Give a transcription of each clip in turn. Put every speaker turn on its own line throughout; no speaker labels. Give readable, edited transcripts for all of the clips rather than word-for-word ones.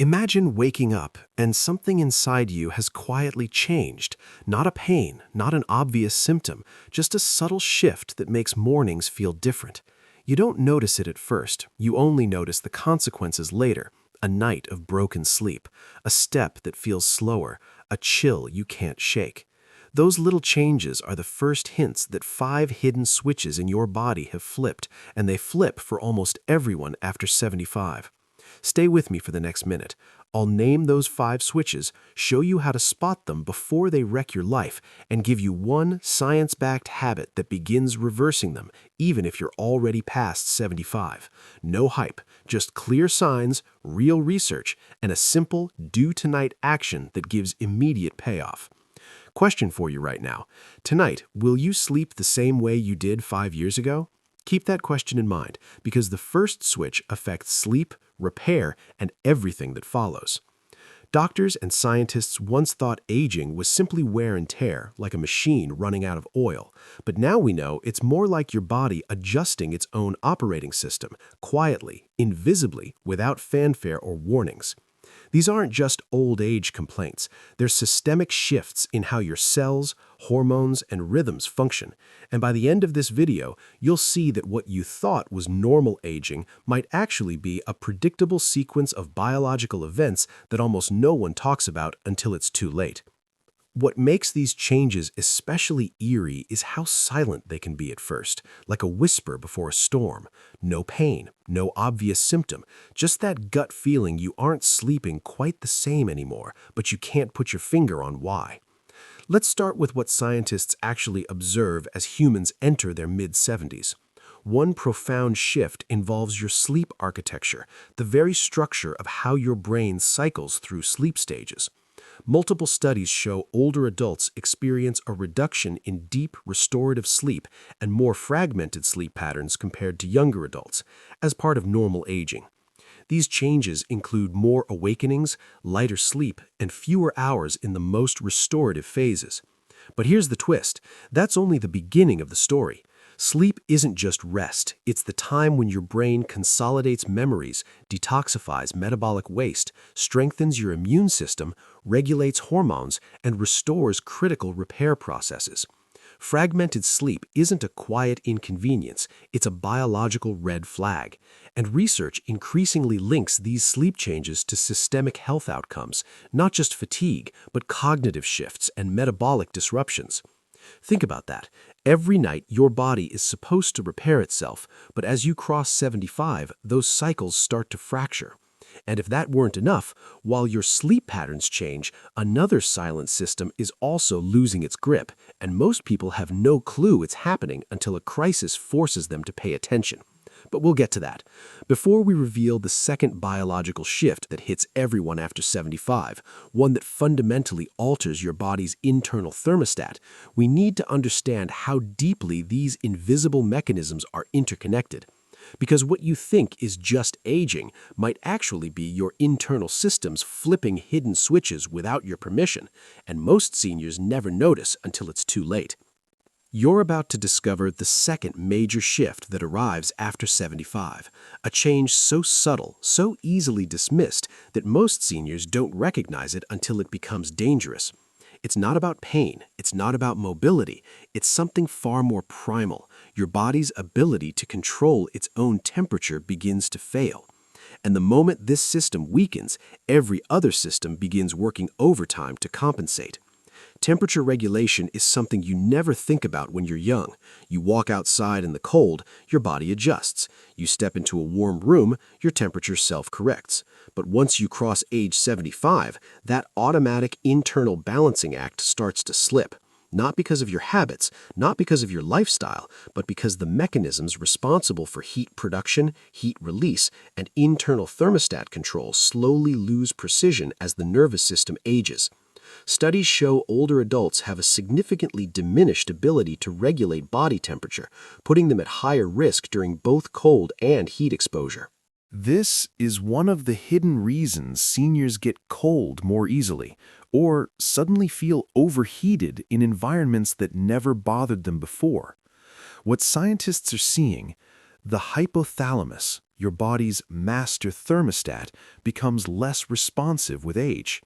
Imagine waking up and something inside you has quietly changed. Not a pain, not an obvious symptom, just a subtle shift that makes mornings feel different. You don't notice it at first, you only notice the consequences later. A night of broken sleep, a step that feels slower, a chill you can't shake. Those little changes are the first hints that five hidden switches in your body have flipped, and they flip for almost everyone after 75. Stay with me for the next minute. I'll name those five switches, show you how to spot them before they wreck your life, and give you one science-backed habit that begins reversing them, even if you're already past 75. No hype, just clear signs, real research, and a simple do-tonight action that gives immediate payoff. Question for you right now. Tonight, will you sleep the same way you did 5 years ago? Keep that question in mind, because the first switch affects sleep, repair, and everything that follows. Doctors and scientists once thought aging was simply wear and tear, like a machine running out of oil. But now we know it's more like your body adjusting its own operating system, quietly, invisibly, without fanfare or warnings. These aren't just old age complaints. They're systemic shifts in how your cells, hormones, and rhythms function. And by the end of this video, you'll see that what you thought was normal aging might actually be a predictable sequence of biological events that almost no one talks about until it's too late. What makes these changes especially eerie is how silent they can be at first, like a whisper before a storm. No pain, no obvious symptom, just that gut feeling you aren't sleeping quite the same anymore, but you can't put your finger on why. Let's start with what scientists actually observe as humans enter their mid-70s. One profound shift involves your sleep architecture, the very structure of how your brain cycles through sleep stages. Multiple studies show older adults experience a reduction in deep, restorative sleep and more fragmented sleep patterns compared to younger adults, as part of normal aging. These changes include more awakenings, lighter sleep, and fewer hours in the most restorative phases. But here's the twist. That's only the beginning of the story. Sleep isn't just rest. It's the time when your brain consolidates memories, detoxifies metabolic waste, strengthens your immune system, regulates hormones, and restores critical repair processes. Fragmented sleep isn't a quiet inconvenience, it's a biological red flag. And research increasingly links these sleep changes to systemic health outcomes, not just fatigue, but cognitive shifts and metabolic disruptions. Think about that. Every night, your body is supposed to repair itself, but as you cross 75, those cycles start to fracture. And if that weren't enough, while your sleep patterns change, another silent system is also losing its grip, and most people have no clue it's happening until a crisis forces them to pay attention. But we'll get to that. Before we reveal the second biological shift that hits everyone after 75, one that fundamentally alters your body's internal thermostat, we need to understand how deeply these invisible mechanisms are interconnected. Because what you think is just aging might actually be your internal systems flipping hidden switches without your permission, and most seniors never notice until it's too late. You're about to discover the second major shift that arrives after 75, a change so subtle, so easily dismissed that most seniors don't recognize it until it becomes dangerous. It's not about pain, it's not about mobility, it's something far more primal. Your body's ability to control its own temperature begins to fail. And the moment this system weakens, every other system begins working overtime to compensate. Temperature regulation is something you never think about when you're young. You walk outside in the cold, your body adjusts. You step into a warm room, your temperature self-corrects. But once you cross age 75, that automatic internal balancing act starts to slip. Not because of your habits, not because of your lifestyle, but because the mechanisms responsible for heat production, heat release, and internal thermostat control slowly lose precision as the nervous system ages. Studies show older adults have a significantly diminished ability to regulate body temperature, putting them at higher risk during both cold and heat exposure.
This is one of the hidden reasons seniors get cold more easily, or suddenly feel overheated in environments that never bothered them before. What scientists are seeing, The hypothalamus, your body's master thermostat, becomes less responsive with age.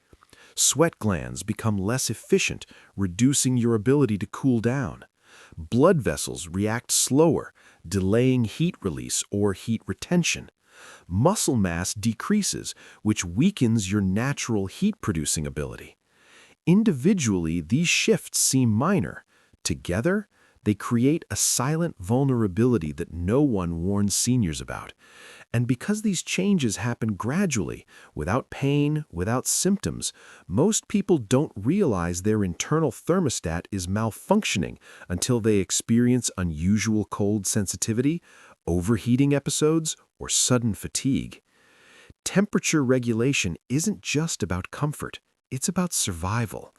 Sweat glands become less efficient, reducing your ability to cool down. Blood vessels react slower, delaying heat release or heat retention. Muscle mass decreases, which weakens your natural heat-producing ability. Individually, these shifts seem minor. Together, they create a silent vulnerability that no one warns seniors about. And because these changes happen gradually, without pain, without symptoms, most people don't realize their internal thermostat is malfunctioning until they experience unusual cold sensitivity, overheating episodes, or sudden fatigue. Temperature regulation isn't just about comfort, it's about survival.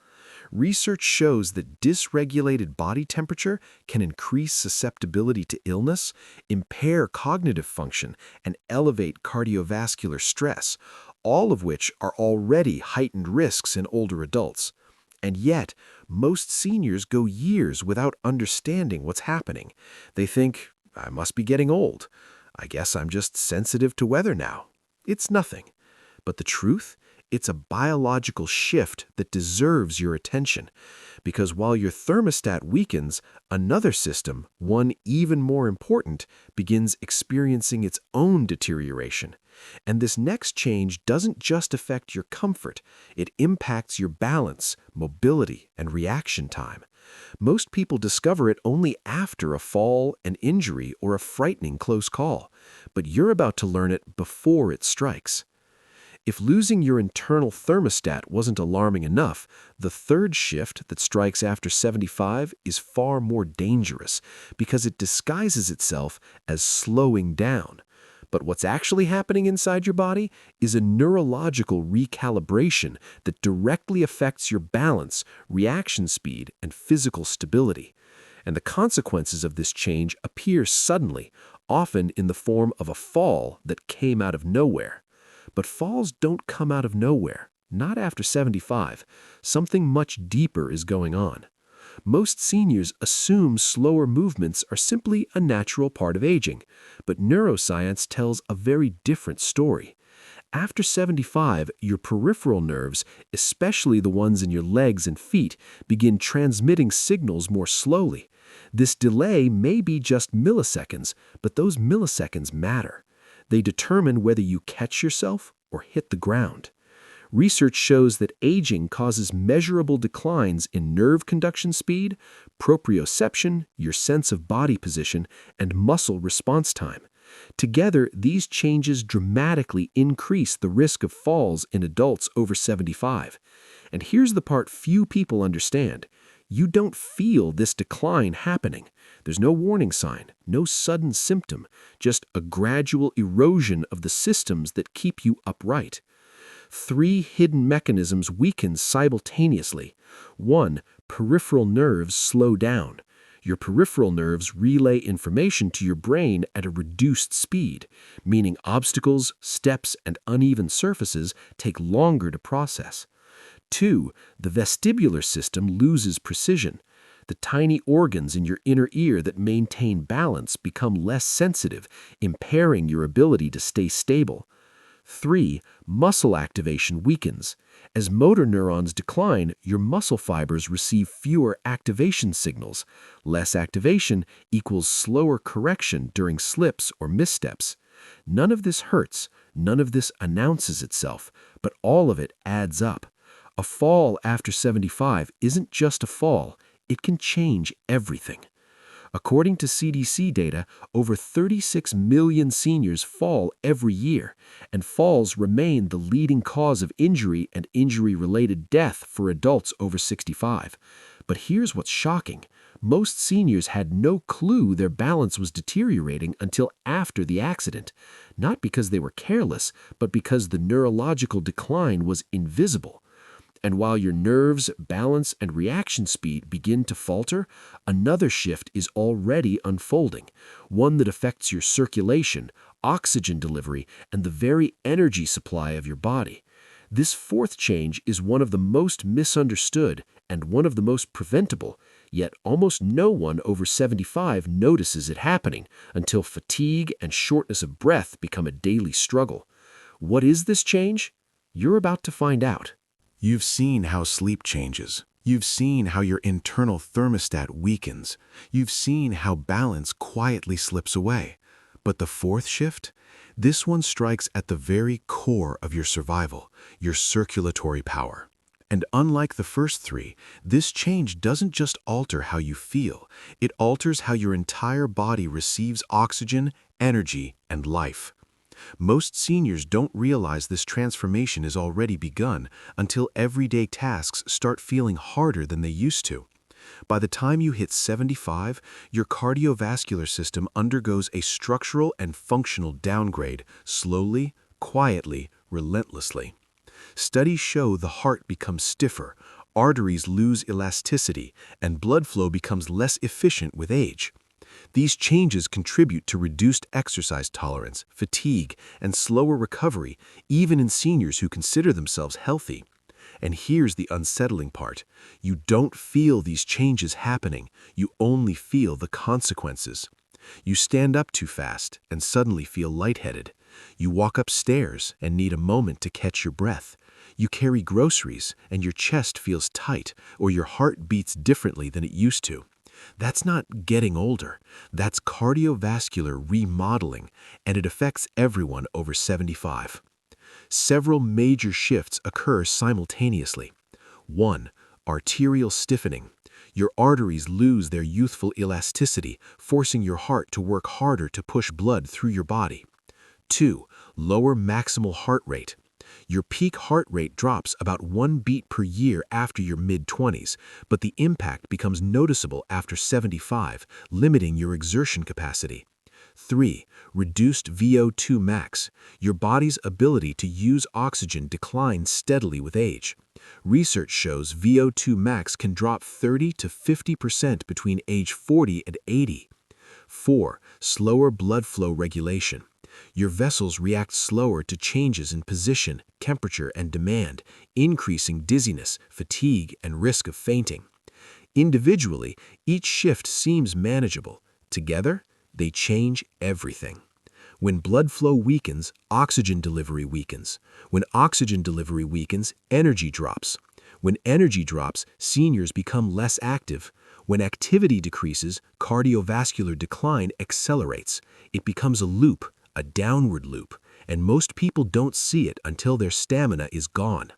Research shows that dysregulated body temperature can increase susceptibility to illness, impair cognitive function, and elevate cardiovascular stress, all of which are already heightened risks in older adults. And yet, most seniors go years without understanding what's happening. They think, I must be getting old. I guess I'm just sensitive to weather now. It's nothing. But the truth? It's a biological shift that deserves your attention. Because while your thermostat weakens, another system, one even more important, begins experiencing its own deterioration. And this next change doesn't just affect your comfort, it impacts your balance, mobility, and reaction time. Most people discover it only after a fall, an injury, or a frightening close call. But you're about to learn it before it strikes. If losing your internal thermostat wasn't alarming enough, the third shift that strikes after 75 is far more dangerous because it disguises itself as slowing down. But what's actually happening inside your body is a neurological recalibration that directly affects your balance, reaction speed, and physical stability. And the consequences of this change appear suddenly, often in the form of a fall that came out of nowhere. But falls don't come out of nowhere, not after 75. Something much deeper is going on. Most seniors assume slower movements are simply a natural part of aging, but neuroscience tells a very different story. After 75, your peripheral nerves, especially the ones in your legs and feet, begin transmitting signals more slowly. This delay may be just milliseconds, but those milliseconds matter. They determine whether you catch yourself or hit the ground. Research shows that aging causes measurable declines in nerve conduction speed, proprioception, your sense of body position, and muscle response time. Together, these changes dramatically increase the risk of falls in adults over 75. And here's the part few people understand. You don't feel this decline happening. There's no warning sign, no sudden symptom, just a gradual erosion of the systems that keep you upright. 3 hidden mechanisms weaken simultaneously. 1, peripheral nerves slow down. Your peripheral nerves relay information to your brain at a reduced speed, meaning obstacles, steps, and uneven surfaces take longer to process. 2, the vestibular system loses precision. The tiny organs in your inner ear that maintain balance become less sensitive, impairing your ability to stay stable. 3, muscle activation weakens. As motor neurons decline, your muscle fibers receive fewer activation signals. Less activation equals slower correction during slips or missteps. None of this hurts, none of this announces itself, but all of it adds up. A fall after 75 isn't just a fall, it can change everything. According to CDC data, over 36 million seniors fall every year, and falls remain the leading cause of injury and injury-related death for adults over 65. But here's what's shocking. Most seniors had no clue their balance was deteriorating until after the accident, not because they were careless, but because the neurological decline was invisible. And while your nerves, balance, and reaction speed begin to falter, another shift is already unfolding, one that affects your circulation, oxygen delivery, and the very energy supply of your body. This fourth change is one of the most misunderstood and one of the most preventable,
Yet almost no one over 75 notices it happening until fatigue and shortness of breath become a daily struggle. What is this change? You're about to find out.
You've seen how sleep changes. You've seen how your internal thermostat weakens. You've seen how balance quietly slips away. But the fourth shift? This one strikes at the very core of your survival, your circulatory power. And unlike the first three, this change doesn't just alter how you feel, it alters how your entire body receives oxygen, energy, and life. Most seniors don't realize this transformation has already begun until everyday tasks start feeling harder than they used to. By the time you hit 75, your cardiovascular system undergoes a structural and functional downgrade, slowly, quietly, relentlessly. Studies show the heart becomes stiffer, arteries lose elasticity, and blood flow becomes less efficient with age. These changes contribute to reduced exercise tolerance, fatigue, and slower recovery, even in seniors who consider themselves healthy. And here's the unsettling part. You don't feel these changes happening, you only feel the consequences. You stand up too fast and suddenly feel lightheaded. You walk upstairs and need a moment to catch your breath. You carry groceries and your chest feels tight or your heart beats differently than it used to. That's not getting older. That's cardiovascular remodeling, and it affects everyone over 75. Several major shifts occur simultaneously. 1. Arterial stiffening. Your arteries lose their youthful elasticity, forcing your heart to work harder to push blood through your body. 2. Lower maximal heart rate. Your peak heart rate drops about 1 beat per year after your mid-20s, but the impact becomes noticeable after 75, limiting your exertion capacity. 3. Reduced VO2 max. Your body's ability to use oxygen declines steadily with age. Research shows VO2 max can drop 30 to 50% between age 40 and 80. 4. Slower blood flow regulation. Your vessels react slower to changes in position, temperature, and demand, increasing dizziness, fatigue, and risk of fainting. Individually, each shift seems manageable. Together, they change everything. When blood flow weakens, oxygen delivery weakens. When oxygen delivery weakens, energy drops. When energy drops, seniors become less active. When activity decreases, cardiovascular decline accelerates. It becomes a loop, a downward loop, and most people don't see it until their stamina is gone.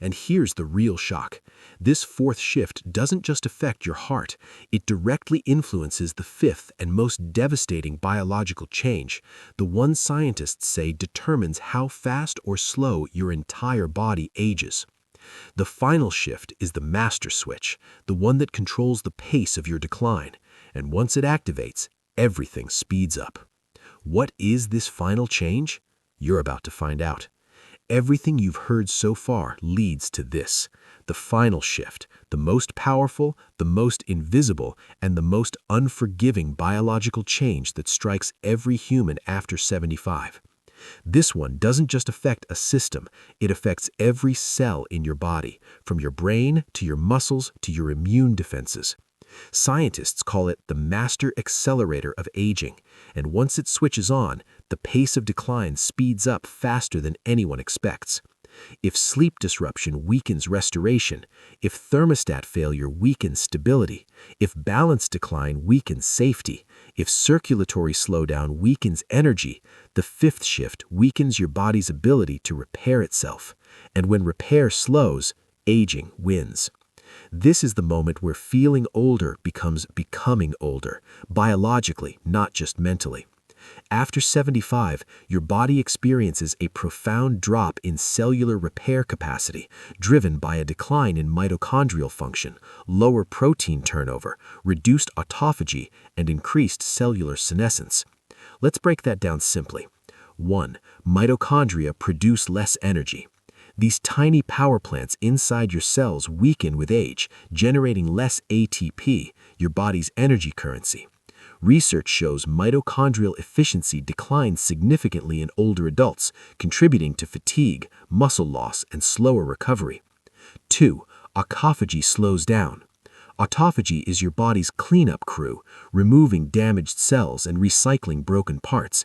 And here's the real shock. This fourth shift doesn't just affect your heart, it directly influences the fifth and most devastating biological change, the one scientists say determines how fast or slow your entire body ages. The final shift is the master switch, the one that controls the pace of your decline, and once it activates, everything speeds up. What is this final change? You're about to find out. Everything you've heard so far leads to this, the final shift, the most powerful, the most invisible, and the most unforgiving biological change that strikes every human after 75. This one doesn't just affect a system, it affects every cell in your body, from your brain to your muscles to your immune defenses. Scientists call it the master accelerator of aging, and once it switches on, the pace of decline speeds up faster than anyone expects. If sleep disruption weakens restoration, if thermostat failure weakens stability, if balance decline weakens safety, if circulatory slowdown weakens energy, the fifth shift weakens your body's ability to repair itself. And when repair slows, aging wins. This is the moment where feeling older becomes becoming older, biologically, not just mentally. After 75, your body experiences a profound drop in cellular repair capacity, driven by a decline in mitochondrial function, lower protein turnover, reduced autophagy, and increased cellular senescence. Let's break that down simply. 1. Mitochondria produce less energy. These tiny power plants inside your cells weaken with age, generating less ATP, your body's energy currency. Research shows mitochondrial efficiency declines significantly in older adults, contributing to fatigue, muscle loss, and slower recovery. 2. Autophagy slows down.
Autophagy is your body's cleanup crew, removing damaged cells and recycling broken parts.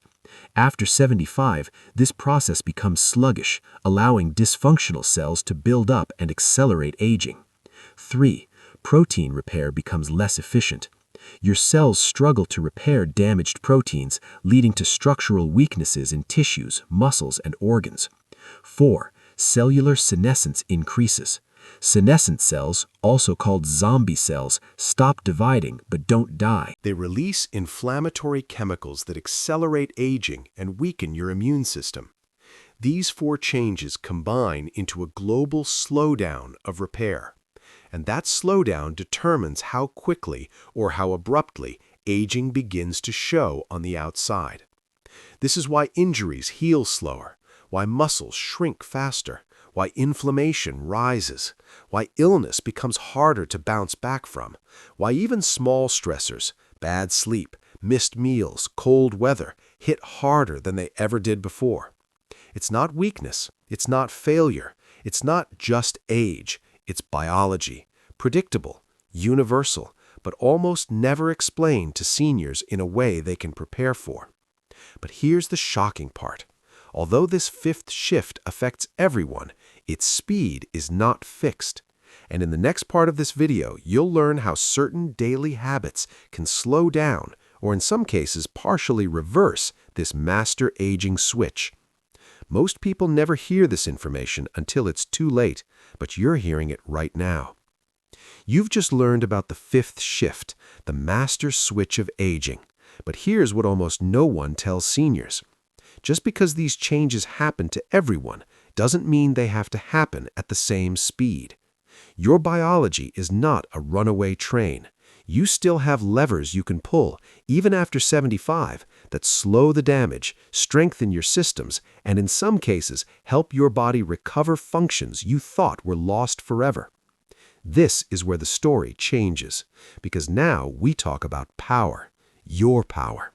After 75, this process becomes sluggish, allowing dysfunctional cells to build up and accelerate aging. 3. Protein repair becomes less efficient. Your cells struggle to repair damaged proteins, leading to structural weaknesses in tissues, muscles, and organs. 4. Cellular senescence increases. Senescent cells, also called zombie cells, stop dividing but don't die.
They release inflammatory chemicals that accelerate aging and weaken your immune system. These 4 changes combine into a global slowdown of repair. And that slowdown determines how quickly or how abruptly aging begins to show on the outside. This is why injuries heal slower, why muscles shrink faster, why inflammation rises, why illness becomes harder to bounce back from, why even small stressors, bad sleep, missed meals, cold weather, hit harder than they ever did before. It's not weakness, it's not failure, it's not just age, it's biology, predictable, universal, but almost never explained to seniors in a way they can prepare for. But here's the shocking part. Although this 5th shift affects everyone, its speed is not fixed. And in the next part of this video, you'll learn how certain daily habits can slow down, or in some cases partially reverse, this master aging switch. Most people never hear this information until it's too late, but you're hearing it right now. You've just learned about the 5th shift, the master switch of aging. But here's what almost no one tells seniors. Just because these changes happen to everyone doesn't mean they have to happen at the same speed. Your biology is not a runaway train. You still have levers you can pull, even after 75, that slow the damage, strengthen your systems, and in some cases help your body recover functions you thought were lost forever. This is where the story changes, because now we talk about power, your power.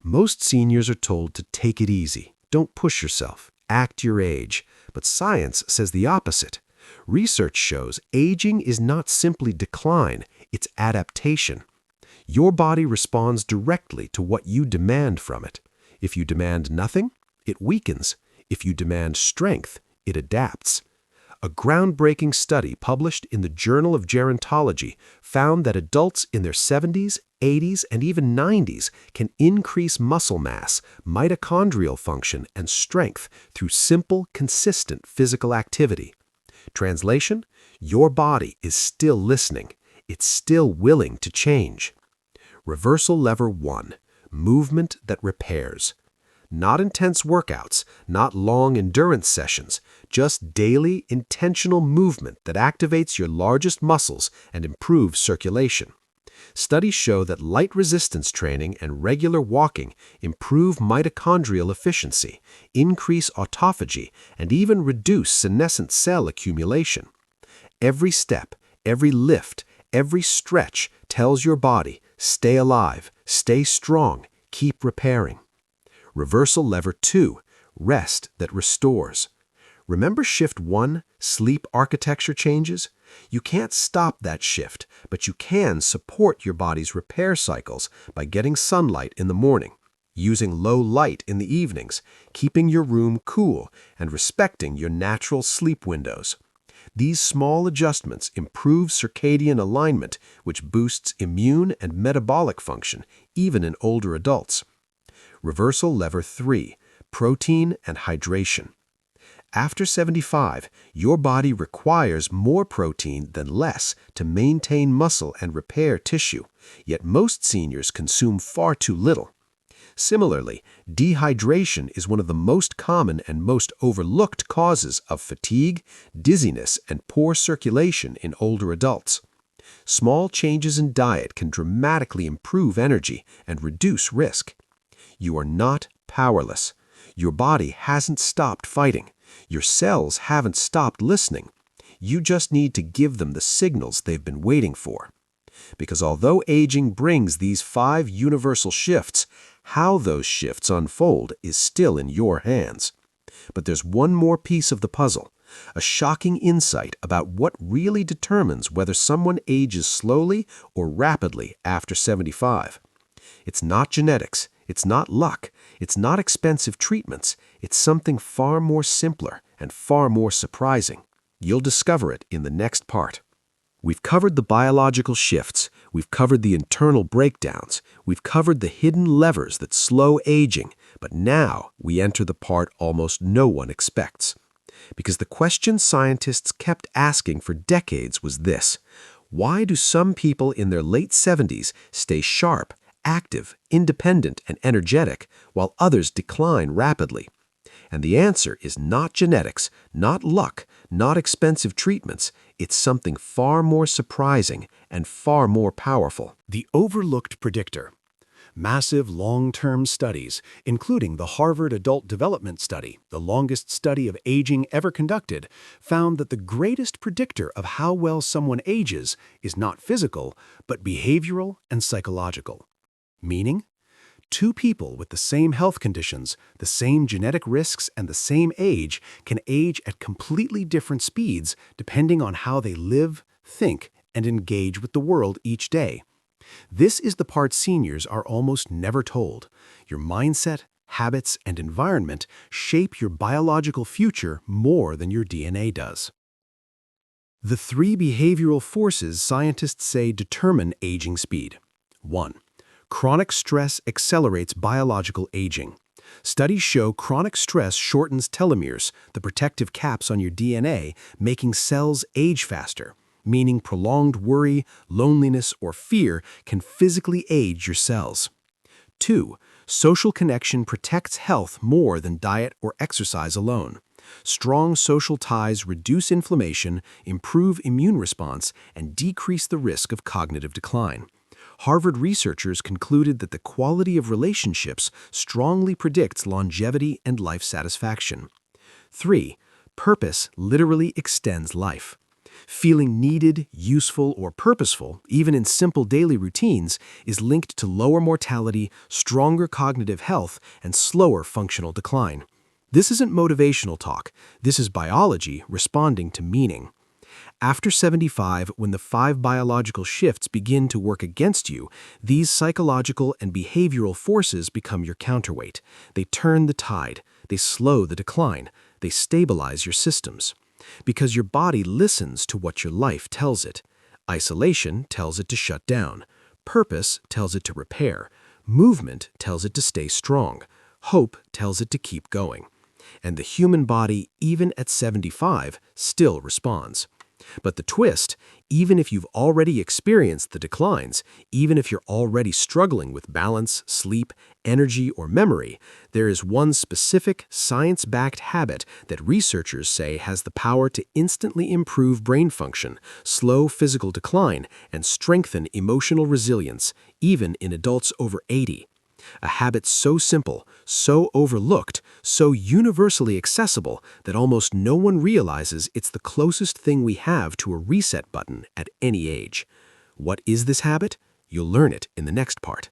Most seniors are told to take it easy, don't push yourself, act your age, but science says the opposite. Research shows aging is not simply decline, it's adaptation. Your body responds directly to what you demand from it. If you demand nothing, it weakens. If you demand strength, it adapts. A groundbreaking study published in the Journal of Gerontology found that adults in their 70s, 80s, and even 90s can increase muscle mass, mitochondrial function, and strength through simple, consistent physical activity. Translation: your body is still listening. It's still willing to change. Reversal lever 1. Movement that repairs. Not intense workouts, not long endurance sessions, just daily, intentional movement that activates your largest muscles and improves circulation. Studies show that light resistance training and regular walking improve mitochondrial efficiency, increase autophagy, and even reduce senescent cell accumulation. Every step, every lift, every stretch tells your body, stay alive, stay strong, keep repairing. Reversal lever 2, rest that restores. Remember shift 1, sleep architecture changes? You can't stop that shift, but you can support your body's repair cycles by getting sunlight in the morning, using low light in the evenings, keeping your room cool, and respecting your natural sleep windows. These small adjustments improve circadian alignment, which boosts immune and metabolic function, even in older adults. Reversal lever 3, protein and hydration. After 75, your body requires more protein than less to maintain muscle and repair tissue, yet most seniors consume far too little. Similarly, dehydration is one of the most common and most overlooked causes of fatigue, dizziness, and poor circulation in older adults. Small changes in diet can dramatically improve energy and reduce risk. You are not powerless. Your body hasn't stopped fighting. Your cells haven't stopped listening. You just need to give them the signals they've been waiting for. Because although aging brings these 5 universal shifts, how those shifts unfold is still in your hands. But there's one more piece of the puzzle,
A shocking insight about what really determines whether someone ages slowly or rapidly after 75. It's not genetics, it's not luck, it's not expensive treatments, it's something far more simpler and far more surprising. You'll discover it in the next part. We've covered the biological shifts, we've covered the internal breakdowns, we've covered the hidden levers that slow aging, but now we enter the part almost no one expects. Because the question scientists kept asking for decades was this: why do some people in their late 70s stay sharp, active, independent, and energetic, while others decline rapidly? And the answer is not genetics, not luck, not expensive treatments. It's something far more surprising and far more powerful.
The overlooked predictor. Massive long-term studies, including the Harvard Adult Development Study, the longest study of aging ever conducted, found that the greatest predictor of how well someone ages is not physical, but behavioral and psychological. Meaning, two people with the same health conditions, the same genetic risks, and the same age can age at completely different speeds depending on how they live, think, and engage with the world each day. This is the part seniors are almost never told. Your mindset, habits, and environment shape your biological future more than your DNA does. The three behavioral forces scientists say determine aging speed. 1. Chronic stress accelerates biological aging. Studies show chronic stress shortens telomeres, the protective caps on your DNA, making cells age faster, meaning prolonged worry, loneliness, or fear can physically age your cells. 2. Social connection protects health more than diet or exercise alone. Strong social ties reduce inflammation, improve immune response, and decrease the risk of cognitive decline. Harvard researchers concluded that the quality of relationships strongly predicts longevity and life satisfaction. 3. Purpose literally extends life. Feeling needed, useful, or purposeful, even in simple daily routines, is linked to lower mortality, stronger cognitive health, and slower functional decline. This isn't motivational talk. This is biology responding to meaning. After 75, when the 5 biological shifts begin to work against you, these psychological and behavioral forces become your counterweight. They turn the tide. They slow the decline. They stabilize your systems. Because your body listens to what your life tells it. Isolation tells it to shut down. Purpose tells it to repair. Movement tells it to stay strong. Hope tells it to keep going. And the human body, even at 75, still responds. But the twist, even if you've already experienced the declines, even if you're already struggling with balance, sleep, energy, or memory, there is one specific science-backed habit that researchers say has the power to instantly improve brain function, slow physical decline, and strengthen emotional resilience, even in adults over 80. A habit so simple, so overlooked, so universally accessible that almost no one realizes it's the closest thing we have to a reset button at any age. What is this habit? You'll learn it in the next part.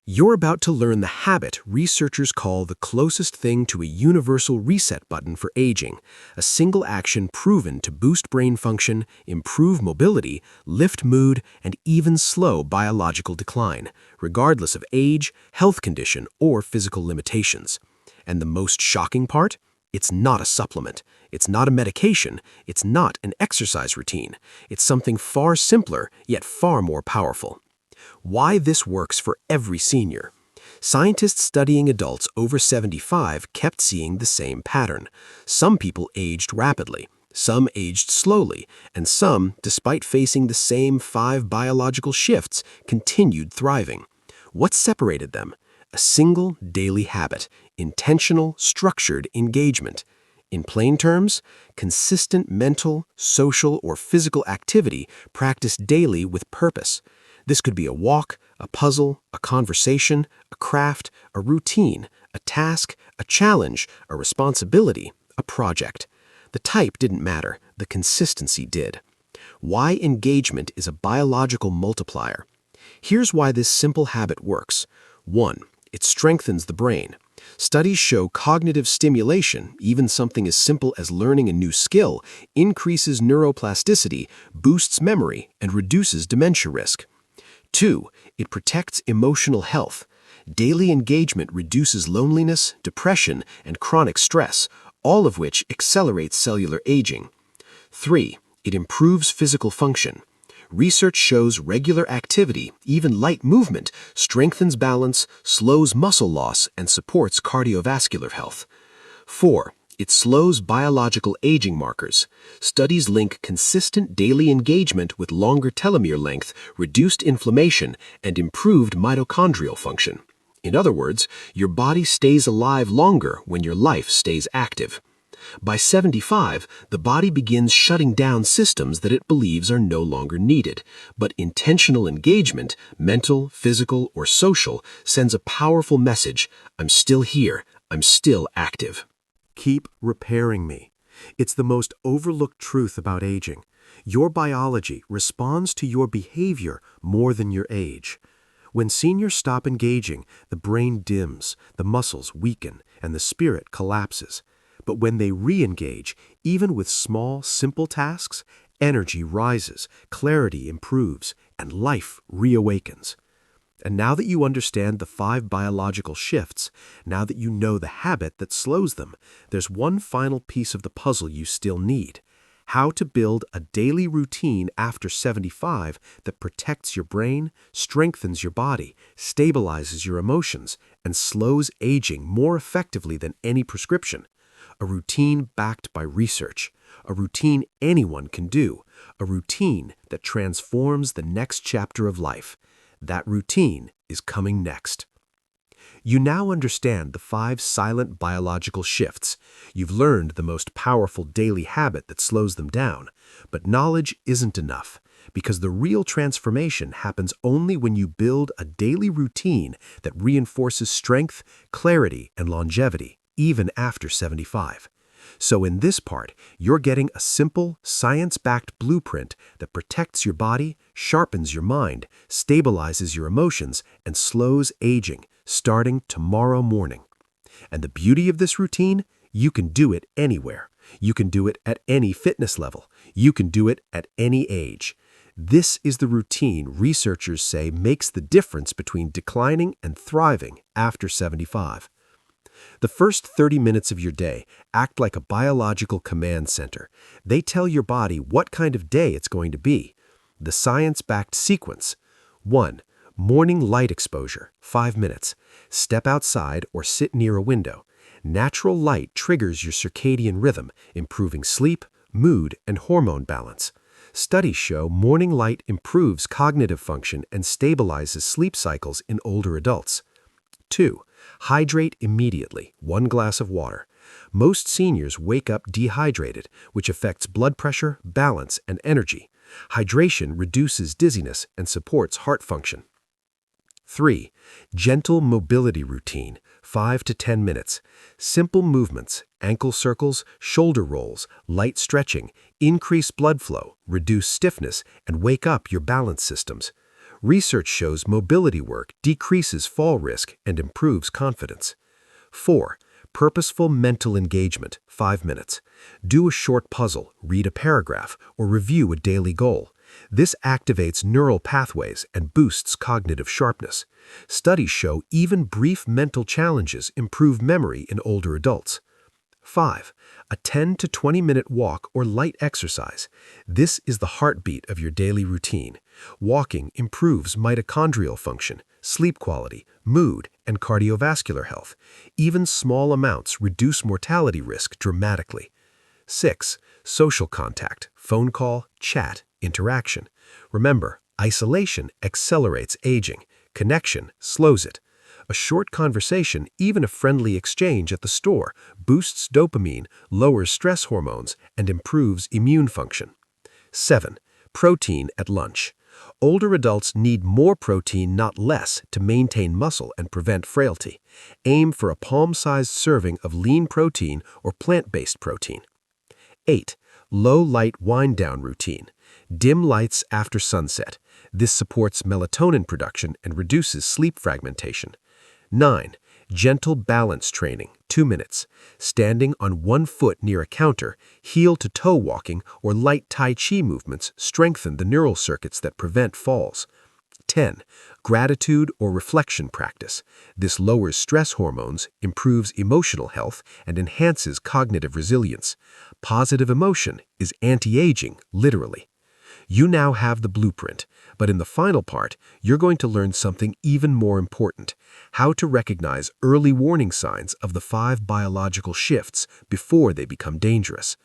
You're about to learn the habit researchers call the closest thing to a universal reset button for aging, a single action proven to boost brain function, improve mobility, lift mood, and even slow biological decline, regardless of age, health condition, or physical limitations. And the most shocking part? It's not a supplement. It's not a medication. It's not an exercise routine. It's something far simpler, yet far more powerful. Why this works for every senior. Scientists studying adults over 75 kept seeing the same pattern. Some people aged rapidly, some aged slowly, and some, despite facing the same 5 biological shifts, continued thriving. What separated them? A single daily habit, intentional, structured engagement. In plain terms, consistent mental, social, or physical activity practiced daily with purpose. This could be a walk, a puzzle, a conversation, a craft, a routine, a task, a challenge, a responsibility, a project. The type didn't matter, the consistency did. Why engagement is a biological multiplier. Here's why this simple habit works. 1. It strengthens the brain.
Studies show cognitive stimulation, even something as simple as learning a new skill, increases neuroplasticity, boosts memory, and reduces dementia risk. 2. It protects emotional health. Daily engagement reduces loneliness, depression, and chronic stress, all of which accelerates cellular aging. 3. It improves physical function. Research shows regular activity, even light movement, strengthens balance, slows muscle loss, and supports cardiovascular health. 4. It slows biological aging markers. Studies link consistent daily engagement with longer telomere length, reduced inflammation, and improved mitochondrial function. In other words, your body stays alive longer when your life stays active. By 75, the body begins shutting down systems that it believes are no longer needed, but intentional engagement, mental, physical, or social, sends a powerful message: I'm still here, I'm still active.
Keep repairing me. It's the most overlooked truth about aging. Your biology responds to your behavior more than your age. When seniors stop engaging, the brain dims, the muscles weaken, and the spirit collapses. But when they re-engage, even with small, simple tasks, energy rises, clarity improves, and life reawakens. And now that you understand the 5 biological shifts, now that you know the habit that slows them, there's one final piece of the puzzle you still need: how to build a daily routine after 75 that protects your brain, strengthens your body, stabilizes your emotions, and slows aging more effectively than any prescription. A routine backed by research, a routine anyone can do, a routine that transforms the next chapter of life. That routine is coming next. You now understand the 5 silent biological shifts. You've learned the most powerful daily habit that slows them down. But knowledge isn't enough, because the real transformation happens only when you build a daily routine that reinforces strength, clarity, and longevity, even after 75. So in this part, you're getting a simple, science-backed blueprint that protects your body, sharpens your mind, stabilizes your emotions, and slows aging, starting tomorrow morning. And the beauty of this routine? You can do it anywhere. You can do it at any fitness level. You can do it at any age. This is the routine researchers say makes the difference between declining and thriving after 75. The first 30 minutes of your day act like a biological command center. They tell your body what kind of day it's going to be. The science-backed sequence: 1. Morning light exposure, 5 minutes. Step outside or sit near a window. Natural light triggers your circadian rhythm, improving sleep, mood, and hormone balance. Studies show morning light improves cognitive function and stabilizes sleep cycles in older adults. 2. Hydrate immediately, 1 glass of water. Most seniors wake up dehydrated, which affects blood pressure, balance, and energy. Hydration reduces dizziness and supports heart function. 3. Gentle mobility routine, 5 to 10 minutes. Simple movements, ankle circles, shoulder rolls, light stretching, increase blood flow, reduce stiffness, and wake up your balance systems. Research shows mobility work decreases fall risk and improves confidence. 4. Purposeful mental engagement, 5 minutes. Do a short puzzle, read a paragraph, or review a daily goal. This activates neural pathways and boosts cognitive sharpness. Studies show even brief mental challenges improve memory in older adults. 5. A 10 to 20-minute walk or light exercise. This is the heartbeat of your daily routine. Walking improves mitochondrial function, sleep quality, mood, and cardiovascular health. Even small amounts reduce mortality risk dramatically. 6. Social contact, phone call, chat, interaction. Remember, isolation accelerates aging. Connection slows it. A short conversation, even a friendly exchange at the store, boosts dopamine, lowers stress hormones, and improves immune function. 7. Protein at lunch. Older adults need more protein, not less, to maintain muscle and prevent frailty. Aim for a palm-sized serving of lean protein or plant-based protein. 8. Low-light wind-down routine. Dim lights after sunset. This supports melatonin production and reduces sleep fragmentation. 9.
Gentle balance training, 2 minutes. Standing on one foot near a counter, heel-to-toe walking, or light Tai Chi movements strengthen the neural circuits that prevent falls. 10. Gratitude or reflection practice. This lowers stress hormones, improves emotional health, and enhances cognitive resilience. Positive emotion is anti-aging, literally. You now have the blueprint, but in the final part, you're going to learn something even more important: how to recognize early warning signs of the 5 biological shifts before they become dangerous.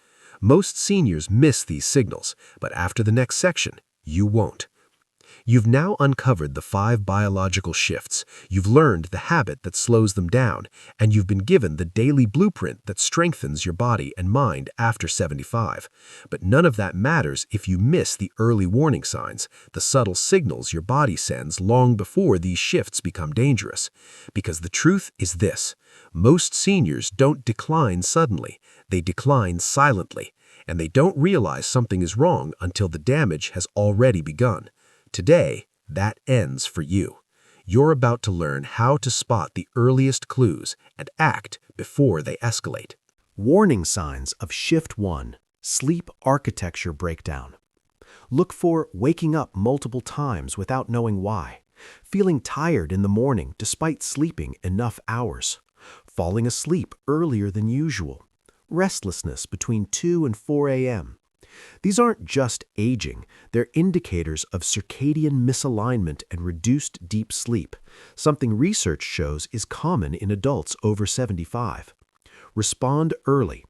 Most seniors miss these signals, but after the next section, you won't. You've now uncovered the 5 biological shifts, you've learned the habit that slows them down, and you've been given the daily blueprint that strengthens your body and mind after 75. But none of that matters if you miss the early warning signs, the subtle signals your body sends long before these shifts become dangerous. Because the truth is this: most seniors don't decline suddenly, they decline silently, and they don't realize something is wrong until the damage has already begun. Today, that ends for you. You're about to learn how to spot the earliest clues and act before they escalate.
Warning signs of Shift 1, sleep architecture breakdown. Look for waking up multiple times without knowing why, feeling tired in the morning despite sleeping enough hours, falling asleep earlier than usual, restlessness between 2 and 4 a.m. These aren't just aging, they're indicators of circadian misalignment and reduced deep sleep, something research shows is common in adults over 75. Respond early.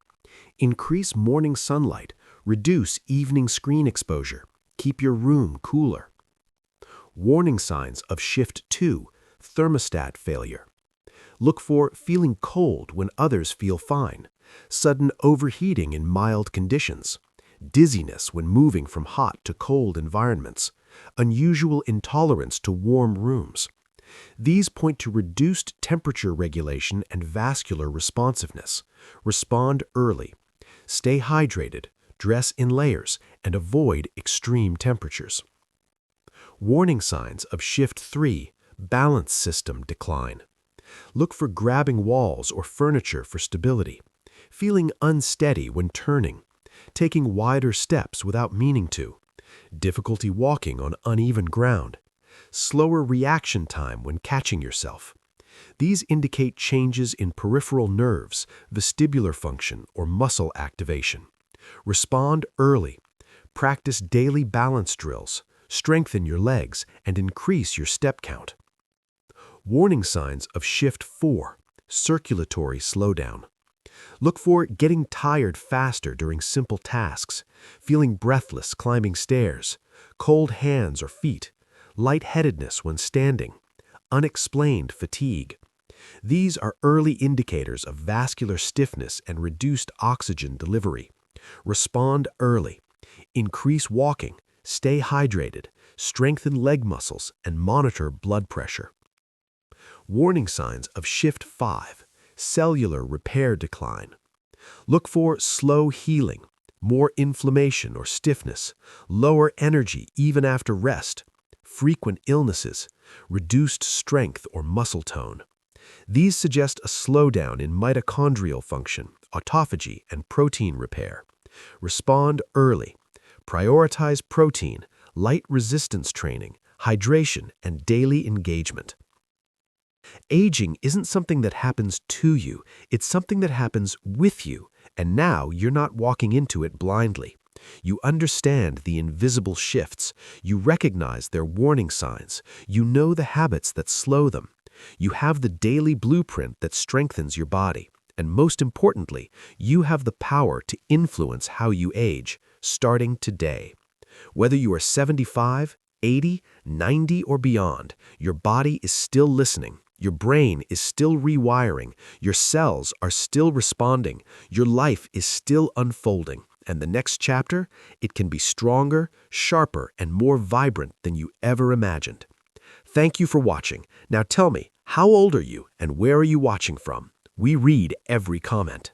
Increase morning sunlight, reduce evening screen exposure, keep your room cooler. Warning signs of Shift 2, thermostat failure. Look for feeling cold when others feel fine, sudden overheating in mild conditions, dizziness when moving from hot to cold environments, unusual intolerance to warm rooms. These point to reduced temperature regulation and vascular responsiveness. Respond early. Stay hydrated, dress in layers, and avoid extreme temperatures. Warning signs of Shift 3, balance system decline. Look for grabbing walls or furniture for stability, feeling unsteady when turning, taking wider steps without meaning to, difficulty walking on uneven ground, slower reaction time when catching yourself. These indicate changes in peripheral nerves, vestibular function, or muscle activation. Respond early. Practice daily balance drills, strengthen your legs, and increase your step count. Warning signs of Shift 4, circulatory slowdown. Look for getting tired faster during simple tasks, feeling breathless climbing stairs, cold hands or feet, lightheadedness when standing, unexplained fatigue. These are early indicators of vascular stiffness and reduced oxygen delivery. Respond early. Increase walking, stay hydrated, strengthen leg muscles, and monitor blood pressure. Warning signs of Shift 5, cellular repair decline. Look for slow healing, more inflammation or stiffness, lower energy even after rest, frequent illnesses, reduced strength or muscle tone. These suggest a slowdown in mitochondrial function, autophagy, and protein repair. Respond early. Prioritize protein, light resistance training, hydration, and daily engagement. Aging isn't something that happens to you, it's something that happens with you, and now you're not walking into it blindly. You understand the invisible shifts, you recognize their warning signs, you know the habits that slow them. You have the daily blueprint that strengthens your body, and most importantly, you have the power to influence how you age, starting today. Whether you are 75, 80, 90, or beyond, your body is still listening. Your brain is still rewiring, your cells are still responding, your life is still unfolding, and the next chapter, it can be stronger, sharper, and more vibrant than you ever imagined. Thank you for watching. Now tell me, how old are you and where are you watching from? We read every comment.